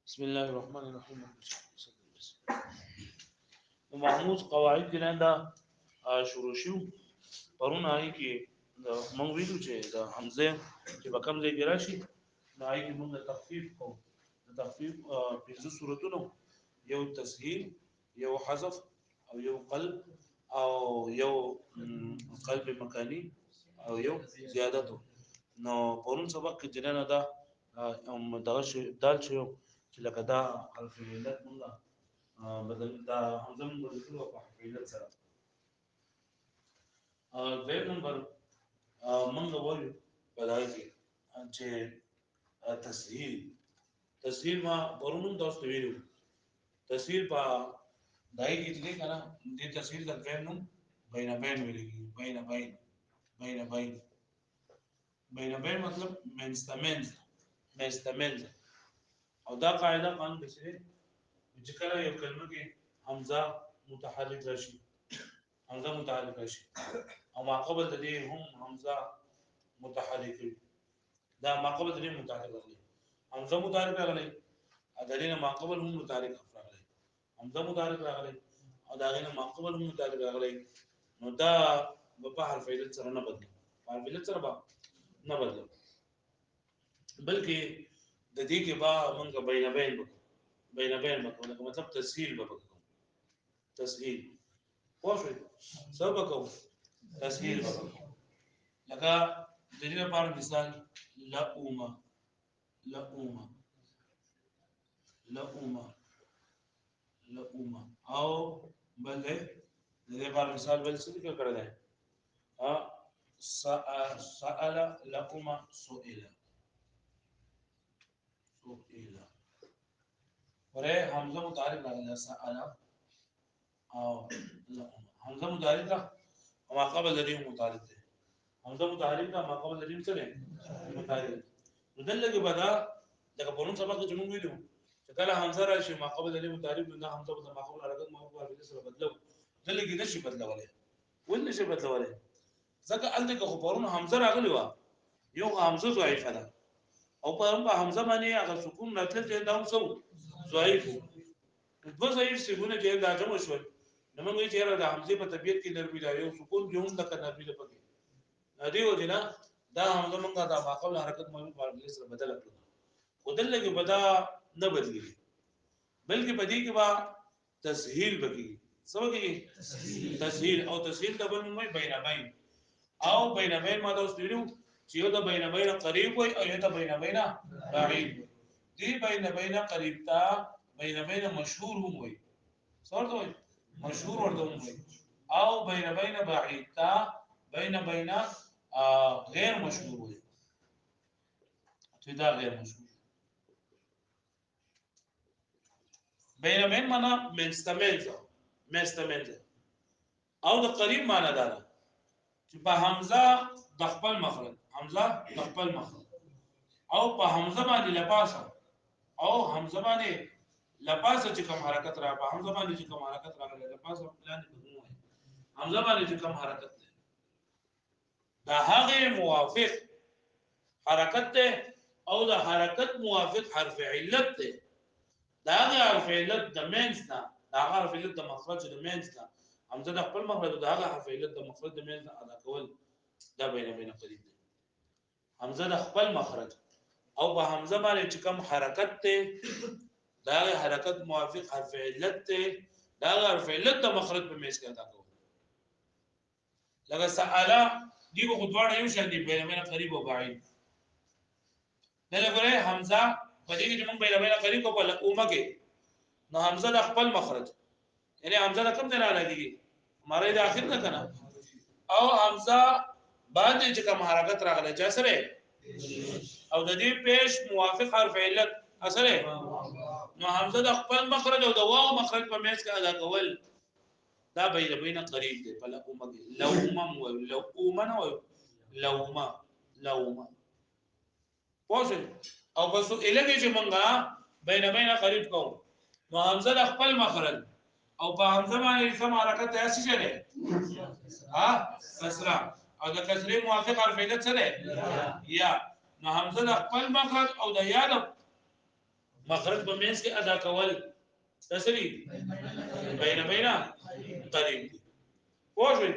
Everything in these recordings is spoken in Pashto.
بسم الله الرحمن الرحيم. محمود قواعد کې نه دا شروع شو پرونه آی کې د مونږ ویلو چې د حمزه چې په کوم ځای کې راشي دا آی کې مونږ تخفیف کوو د تخفیف پنځه صورتونو یو تسهیل یو حذف او یو قلب او یو قلب مکانی او یو زیادتو نو پرون سبق کې جنانه دا دغه دال شو چې لکه دا حرف علت مونږه بدل دا حمزه مونږ بدل کړو په حرف علت سره دویم نمبر مونږ وایو په دغه کې چې تسهیل ما پرون تاسو ویلو تسهیل په دای کې چې کنه دې تسهیل د دویم نوم بین ویلې بین مطلب منستمنز او دا قاعده قانون د څه چې کله یو کلمه کې حمزه متحرک راشي او ما قبل د دې هم حمزه متحرک دا ما قبل د دې متحرک راغلي حمزه متحرک راغلي ا دلیل ما قبل هم متحرک راغلي حمزه متحرک راغلي او دا غینه ما قبل هم متحرک راغلي نو دا په حرف علت سره نه بدل حرف علت سره نه بدل بلکې د دې کې با موږ بین وکړو مطلب تسهیل وکړو تسهیل واښوي سبق وکړو تسهیل وکړو لکه د دې لپاره مثال لؤما او بل د دې لپاره مثال بل څه ذکر کړل دی سأل لؤما سئل وره حمزه متعارف راغلی سأل او حمزه متعارف ده او ما قبل لري متعارف ده حمزه متعارف ده ما قبل لري څه ده متعارف ودلګه بدا دغه پرون سبق چې موږ ویلو چې کله حمزه راشي ما قبل لري متعارف نه حمزه په ما قبل حرکت ما قبل سره بدلو دلګه نشي بدلولای ول نشي بدلولای ځکه الته خو پرون حمزه راغلی و یو حمزه ضعیفه ده او په حمزه باندې هغه سکون راتل چې دا هم سو ضعیف دو ضعیف سیونه چې دا جمع شول نو موږ یې چیرې د حمزه په طبيعت کې نرمي دا یو سکون به هم د نرمي لپاره دی و جنا دا حمزه موږ دا ماقبل حرکت مو په سره بدل کړو خدل کې بدا نه بدلی بلکې بدی کې با تسهیل بکی سمږي تسهیل او تسهیل د بل مې بین او بین ما دا وستلو چې یو د بین قریب وي او یو د بین بعید دی بین قریب تا بین مشهور هم وي څورته وي مشهور ورته هم وي او بین بعید تا بین غیر مشهور وي دا غیر مشهور بین معنا مستمل او د قریب معنا ده چې په حمزه د خپل مخرج او په حمزه باندې لپاسه او حمزه باندې لپاسه چې کوم حرکت را په حمزه باندې چې کوم حرکت راغلی لپاسه پلان بدلون وي حمزه باندې چې کوم حرکت ده دا هغه موافق حرکت ده او د حرکت موافق حرف علت ده دا هغه حرف علت د مینز نه دا حرف علت د مخرج د مینز نه حمزه د خپل مخرج د هغه حرف علت د مخرج د مینز ادا کول دا بین قریب ده حمزه د خپل مخرج او په حمزه باندې چې کوم حرکت ته دا حرکت موافق حرف علت ته دا حرف علت د مخرج په میز کې ادا کوي لکه سألا دی په خطوانه یو شان دی بین قریب او بعید دا لګره حمزه په دې کې موږ بین قریب کو په اومه کې نو حمزه د خپل مخرج یعنی حمزه د کوم ځای نه لګي ماره د اخر نه کنه او حمزه باندې چې کوم حرکت راغله چا سره او د دې پیش موافق حرف علت اثره نو حمزه د خپل مخرج او د واو مخرج په میز کې ادا کول دا بین قریب دی په لومه پوه او بس الګي چې مونږه بین قریب کوو نو حمزه د خپل مخرج او په حمزه باندې سم حرکت اساسي چره کسره او د کسره موافق حرف علت څه ده یا نو حمزه د خپل مخرج او د یا مخرج په مینس کې ادا کول تسری بین قریب پوه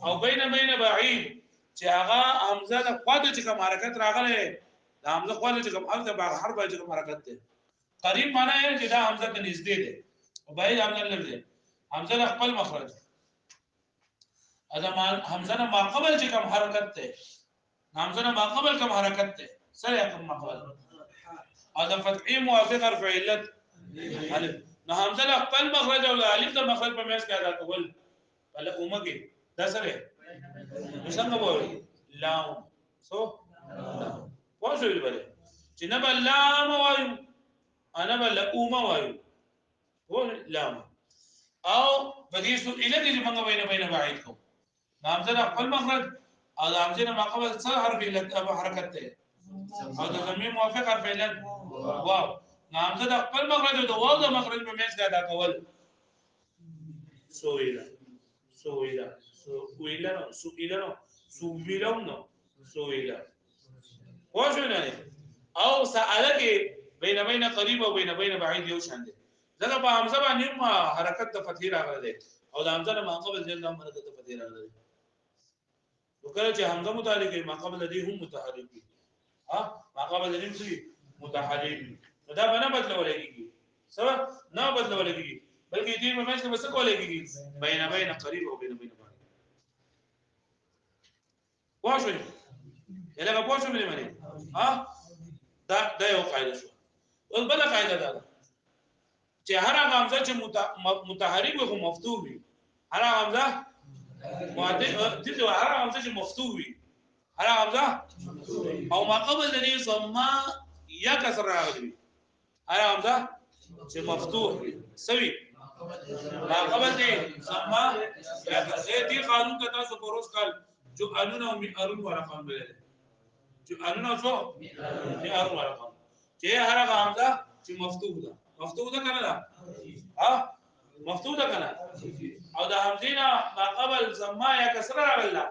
او بین بعید چې هغه حمزه د خواته چې کوم حرکت راغله د حمزه خواته چې کوم الته به حرف چې کوم حرکت ده قریب معنی یې چې دا حمزه ته نږدې ده او بعید حمزه لري ده حمزه د خپل مخرج اذا حمزه نه ما قبل چې کوم حرکت ده حمزه نه ما قبل کوم حرکت ده سره کوم ما قبل هذا فتحي موافق حرف علت الف نو حمزه د خپل مخرج او الف د مخرج په مېس کې ادا کول بل اومګي دا سره څنګه وایي لام سو پوه شو بل چې نه بل لام وایو انا بل اوم وایو هو لام او بدی سو اله دې موږ بین بعید کو حمزه د خپل مخرج او حمزه نه ما قبل څه حرف علت او حرکت ده او د ضمیر موافق حرف علت واو حمزه د خپل مخرج او د واو د مخرج په مېس کې ادا کول سویلا واجبنا او سالك بين قريب او بين بعيد یو شان دي ځکه په حمزه باندې ما حرکت د فتحې راغله او د حمزه ما قبل دې د حرکت د فتحې راغله وکړه چې حمزه متعلق ما قبل دې هم متحرک دي ها ما قبل دې هم متحرک دا به نه بدلول کېږي سبب نه بدلول کېږي بلکې دې په مېس کې بس کولای کېږي بین قریب او بین بعید واښوي یلګه پوښو مې معنی ها دا یو قاعده شو او بل قاعده ده چې هر حمزه چې متحرک او مفتوح وي هر حمزه معدل دي هر حمزه چې مفتوح وي هر حمزه او ما قبل دې ضمه یا کسر راغلي هر حمزه چې مفتوح وي سوي ما قبل دې ضمه یا کسر دې قانون کا تاسو پروس کال جو انونه او میارون ورقم بلل جو انونه شو میارون ورقم چې هر حمزه چې مفتوح ده کنه دا ها مفتوح ده کنه او د حمزینا ما قبل ضمه یا کسر راغله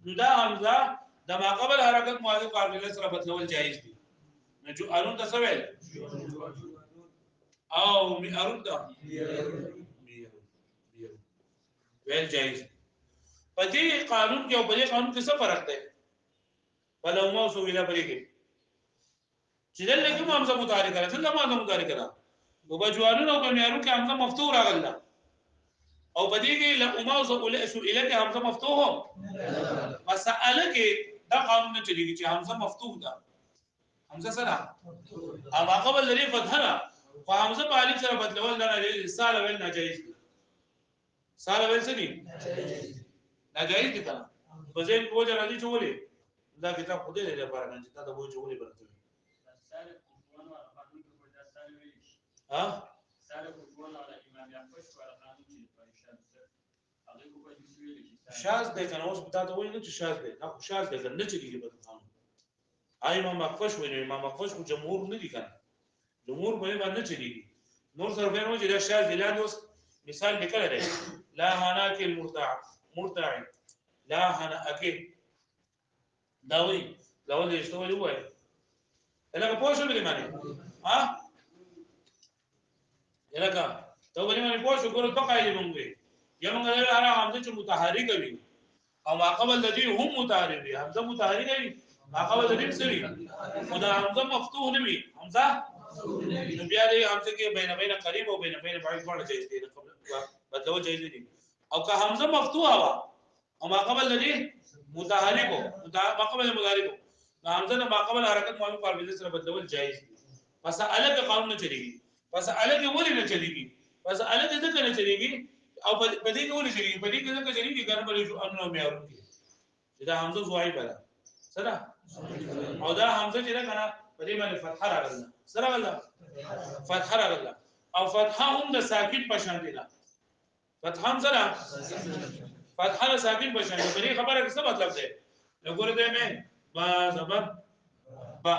نو دا حمزه د ما قبل حرکت موافق قابلیت سره بدلول جایز دي نو جو انون تسویل او میارون ده ویل جایز په دې قانون کې او په دې قانون کې څه فرق دی ولو ما سو ویلا پرې کې چې دلته کوم حمزه متحرک راځي دلته ما متحرک راځي او بجوالونو په معیارو کې حمزه مفتوح راغله او په دې کې لما سو اله کې حمزه مفتوح هو مساله کې دا قانون نه چلیږي چې حمزه مفتوح ده حمزه سره اما قبل لري فتحه خو حمزه په الف سره بدلول نه سال ویل ناجایز دي سال ویل څه دي ناجایز دي کنه په ځین کو جره دي چولې دا کتاب خوده دې لپاره نه چې تا ته وو چولې برته ها سره کو ټول على امام يحفظ ولا قانون چې پریشان هغه کو په دې ویل چې شاذ ده کنه اوس تا ته وایي نه چې شاذ ده نه شاذ ده نه چې کېږي په قانون امام مخفش ویني امام مخفش کو جمهور نه دي کنه جمهور په باندې چلیږي نور سره فهمو چې دا شاذ دی لا دوست مثال نکړه دی لا هناك مرتع لا هناك دا وی دا ولې استوي وای الهغه پوښتنه مې معنی ها الهغه ته ولې معنی پوښتنه کول په قاعده مونږ یو موږ له هغه حمزه چې متحرک وي او ما قبل الذي هم متحرک وي حمزه متحرک وي ما قبل الذي سری خدا حمزه مفتوح نه وي حمزه نو بیا دې حمزه کې بین قریب او بین بعید ورته جایز دي بدلو جایز دي او که حمزه مفتوح وا او ما قبل الذي متحرک ما قبل المضارع حمزه نه ما قبل حرکت موافق قابلیت سره بدلول جایز دي پس الګ قانون نه چلیږي پس الګ ولې نه چلیږي پس الګ ځکه نه چلیږي او په دې کې ولې چلیږي په دې کې ځکه چلیږي ګر بلې جو انو معیارون دي دا حمزه زوای بلا سره او دا حمزه چې کنه په دې باندې فتحه راغله سره راغله فتحه راغله او فتحه هم د ساکن په شان دي فتحه هم سره فتحه ساکن په شان دي په دې خبره کې څه مطلب دی وګوره دې مې با زبر با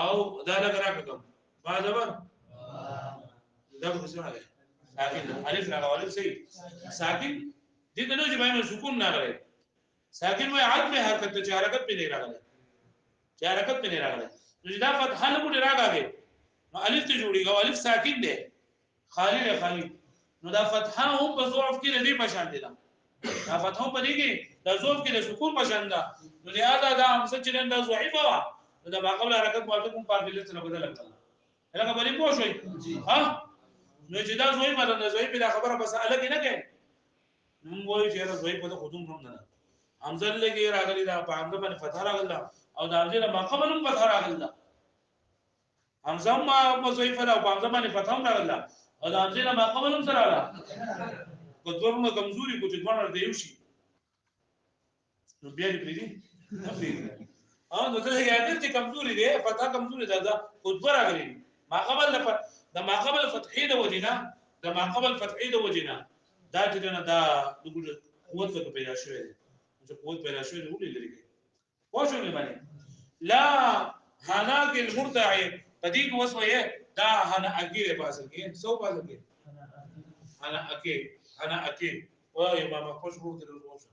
او دا لګرا کوم با زبر دا څه راغلی ساکن الف راغلی صحیح ساکن دې ته نو چې باندې سکون نه راغلی ساکن وای عدم حرکت ته حرکت په نه راغلی چې حرکت په نه راغلی نو دا فتحه له موږ راغلی نو الف ته جوړیږي او الف ساکن دی خالی له خالی نو دا فتحه هم په ضعف کې لدی پشان دي دا فتحه په دې کې د ضعف کې د سکون پشان ده نو لہذا دا همزه چې دا ضعیفه وا نو دا ما قبل حرکت موافق هم قابلیت سره بدل کړل هغه باندې پوه شئ ها نو چې دا ضعیفه ده ضعیف دا خبره بس الګ نه کوي نو وایي چې دا ضعیفه ده خودم هم نه همزه لګي راغلی دا په همزه باندې فتح راغله او دا همزه ما قبل هم فتح راغله همزه ما ضعیفه ده او په همزه باندې فتح هم راغله او دا همزه ما قبل هم سره راغله کوڅورونه کمزوري کو چې دوه دی وشي نو بیا دې پریدي نه پریدي نو ته یې اگر چې کمزوري دی فتح کمزوري ده دا کوڅور راغلی ما قبل د ما قبل فتحې د وجینا د ما قبل فتحې د وجینا دا چې نه دا د قوت په پیدا شوی دی چې قوت پیدا شوی دی ولې لري واښو نه باندې لا هناك المرتع قديك وسويه دا هنا اگيره پاسل کې سو پاسل کې انا اكي وای ما خوش ګور دې روزه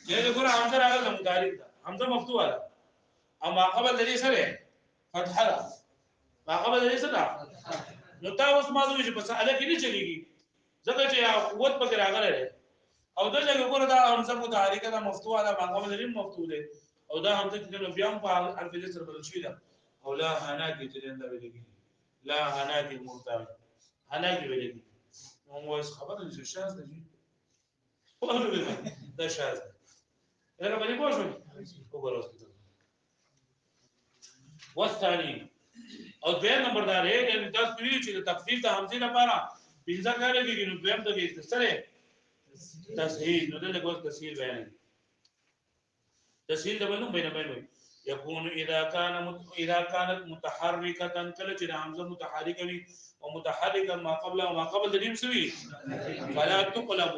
دې ګور همزه راغله مدارک ده همزه مفتوحه ده اما قبل دې سره فتحه ده ما قبل دې سره نو تا اوس ما دوی چې په ساده کې نه چلیږي ځکه چې قوت پکې راغله او دغه ګور دا همزه متحرکه ده مفتوحه ده ما قبل دې مفتوح ده او دا همزه چې نو بیا په حرف دې سره بدل شي ده او لا هناك چې دا ویلږي لا هناك مرتع هناك ویلږي نو اوس خبره چې شاز ده دا شاز ده هغه باندې پوه شو وګورئ والثاني او دویم نمبر دا دی چې تاسو ویلي چې د تخفیف د حمزه لپاره پنځه کار کېږي نو دویم ته کې سره تسهیل نو دغه کوم تسهیل بیان تسهیل د باندې بیان يكون اذا كانت متحركه كل چې حمزه متحرکه وي او متحرکه ما قبل او ما قبل د دې سوي فلا تقلب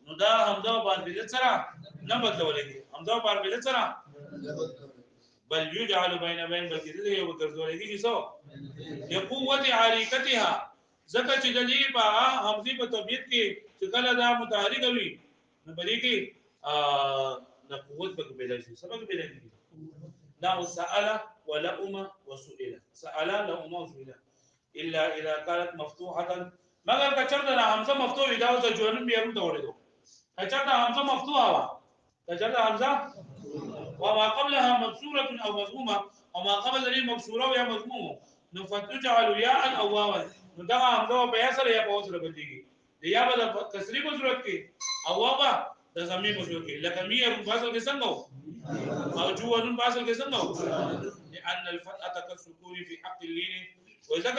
نو دا حمزه باندې سره نه بدلولېږي حمزه باندې سره بل يجعل بين بلکې دې یو ګرځولېږي څو يقوت حرکتها زکه چې د دې په حمزه په طبيعت کې چې کله دا متحرکه وي نو بلې کې د قوت په پیدا شي سبب پیدا کیږي لا سأل ولأم وسئل سأل لأم وسئل إلا إذا كانت مفتوحة مگر کچرته حمزه مفتوح دا او جوړن بیرون ته وړي دو کچرته حمزه مفتوحه وا کچرته حمزه وما قبلها مكسورة أو مضمومة وما قبل ذلك مكسورة ويا مضمومة نفتجعل ياء أو واوا ندغى حمزه بيسر يا بوسر بديږي یا به کسری په صورت کې او واوا د زمي په صورت کې لکه ميه په فاصل کې څنګه او جوون په فاصل کې څنګه لأن الفتحة كالسكون في حق اللين وإذا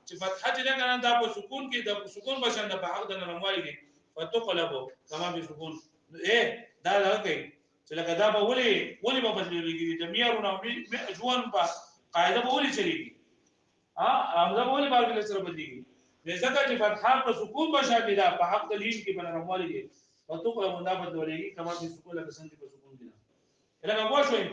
چې فتحه دې کنه دا په سکون کې د سکون بشند په حق د نرموالي کې فتقلب کما به سکون دا لکه چې لکه دا به ولي په بدلېږي د میارونه جوون په قاعده به ولي چلیږي امزه به ولي باندې سره بدلېږي ځکه چې فتحه په سکون بشند دا په حق د لین کې په نرموالي کې فتقلب دا بدلېږي کما به سکون لکه څنګه په سکون کې لکه واښوي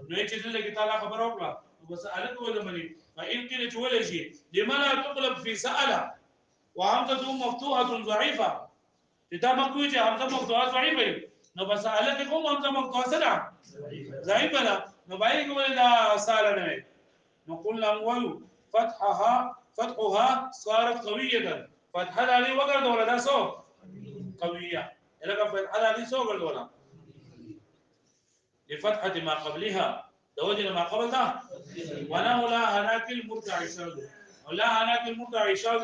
نو چې دې کې تعالی خبر وکړه بس الګ ولا مني فإن قيل ولا شيء لما لا تقلب في سأل وهمزة مفتوحة ضعيفة إذا ما كويت همزة مفتوحة ضعيفة نو بس الګ کوم همزة مفتوحة سره ضعيفة لا نو باندې ولا سال نه نقول لهم ولو فتحها صارت قوية فتح عليه وقر ولا ده سو قوية لك فتح عليه سو وقر ولا لفتحة ما قبلها دوجنا ما قبل ده وله لا هناك المرتع شاذ ولا هناك المرتع شاذ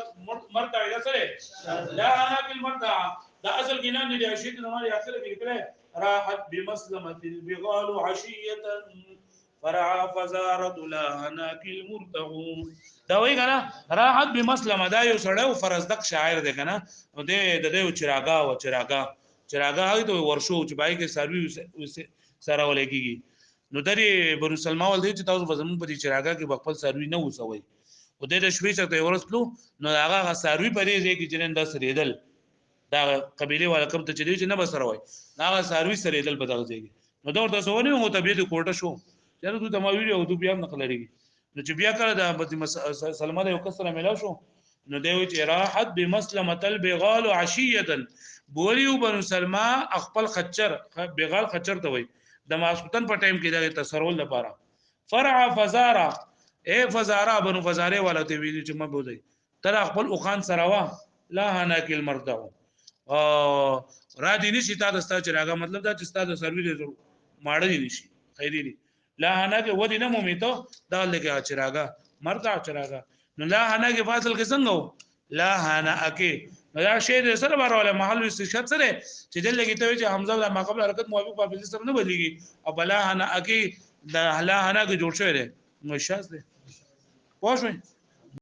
مرتع ده سره لا هناك المرتع ده اصل جنان دي عشيه نمال اخر کې کړه راحت بمسلمه البغال عشيه فرعا فزارت لا هناك المرتع دا وی کنه راحت بمسلمه دا یو سړی او فرزدق شاعر دی کنه نو د چراغا هغه ته ورشو چې بای کې سروي سره ولګيږي نو درې بنو سلمہ ول دي چې تاسو په زمون په چراغا کې خپل سروي نه وسوي او د شوي څخه ورسلو نو هغه سروي پرې دی کې جنن د سریدل دا قبيله والا کوم ته چې نه بسره وای هغه سروي سریدل په دغه ځای نو دا ورته سونه مو طبيعت کوټه شو چېرې دوی تمویل او دوی بیا نقل لري نو چې بیا کړه د سلمہ د یو کسره ملا شو نو دوی چې راحت بمسلمه البغال عشيه بولیو بنو سلمہ خپل خچر بغال خچر ته وای د ماسوتن په ټایم کې د تسرول لپاره فرع فزارا اے فزارا بنو فزاره والا ته ویل چې مبوځي تر خپل اوخان سراوا لا هنا کل مرتو را دي نشي تا دستا چې راغه مطلب دا چې ستا د سروي دې ماړه دي نشي خیری دي لا هنا کې ودی نه مومیتو دا لګه چې راغه مرتا چې راغه نو لا هنا کې فاصل کې څنګه وو لا هنا اکی دا شی د سره باندې محل استشهاد سره چې دل لګی ته چې حمزه د ما قبل حرکت موافق په فعل سره نه بدلیږي او بلا هنا اکی د لا هنا کې جوړ شوی دی مشاز دی واښوي